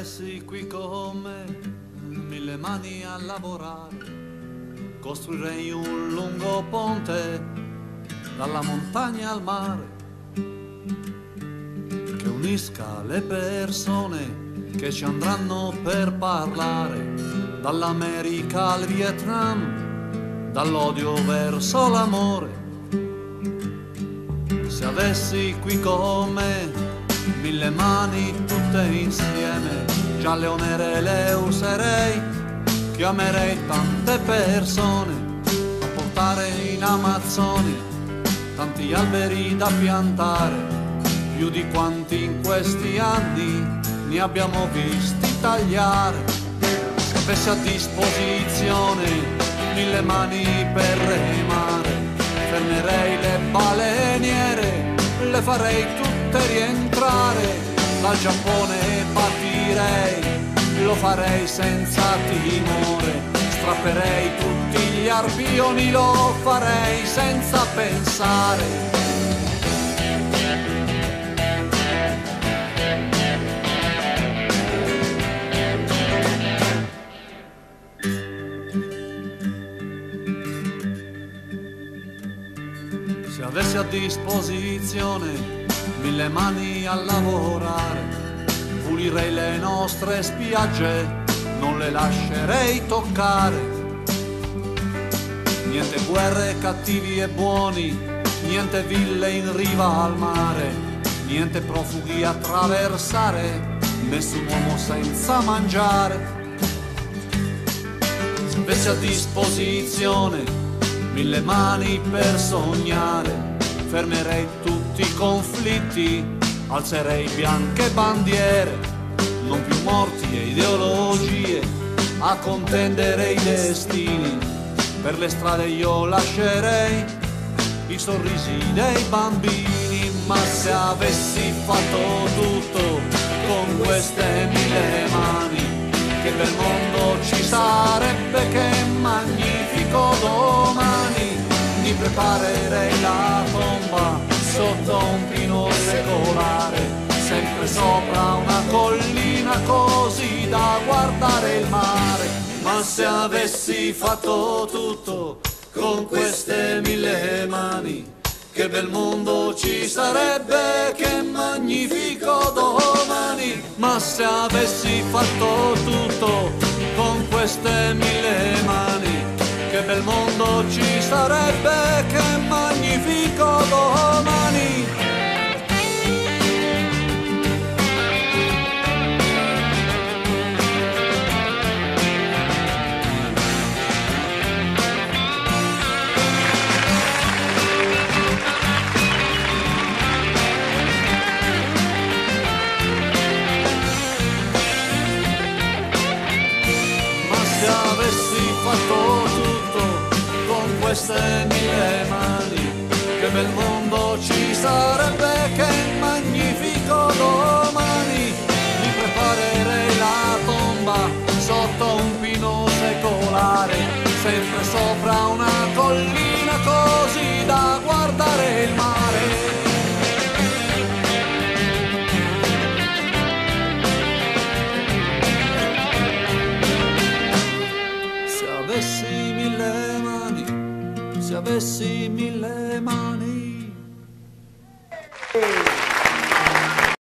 avessi qui con me 1000 mani a lavorare, costruirei un lungo ponte dalla montagna al mare, che unisca le persone che ci andranno per parlare, dall'America al Vietnam, dall'odio verso l'amore. Se avessi qui con me 1000 mani tutte insieme, già le nere le userei, chiamerei tante persone a portare in Amazzoni tanti alberi da piantare, più di quanti in questi anni ne abbiamo visti tagliare. Se avessi a disposizione 1000 mani per remare, fermerei le baleniere, le farei tutte rientrare, dal Giappone partirei, lo farei senza timore, strapperei tutti gli arbioni, lo farei senza pensare. Se avessi a disposizione 1000 mani a lavorare, pulirei le nostre spiagge, non le lascerei toccare. Niente guerre, cattivi e buoni, niente ville in riva al mare, niente profughi a attraversare, nessun uomo senza mangiare. Se avessi a disposizione 1000 mani per sognare, fermerei tutti i conflitti, alzerei bianche bandiere, non più morti e ideologie a contendere i destini. Per le strade io lascerei i sorrisi dei bambini, ma se avessi fatto tutto con queste 1000 mani, che bel mondo ci sarebbe, che magnifico domani. Mi preparerei la tomba sotto un pino secolare, sempre sopra una collina così da guardare il mare. Ma se avessi fatto tutto con queste 1000 mani, che bel mondo ci sarebbe, che magnifico domani. Ma se avessi fatto tutto con queste 1000 mani, che bel mondo ci sarebbe, che magnifico domani. Se avessi fatto tutto con queste 1000 mani, che bel mondo ci sarebbe, che magnifico domani. Mi preparerei la tomba sotto un pino secolare, sempre sopra una collina così da guardare il mare. Se avessi 1000 mani, se avessi 1000 mani.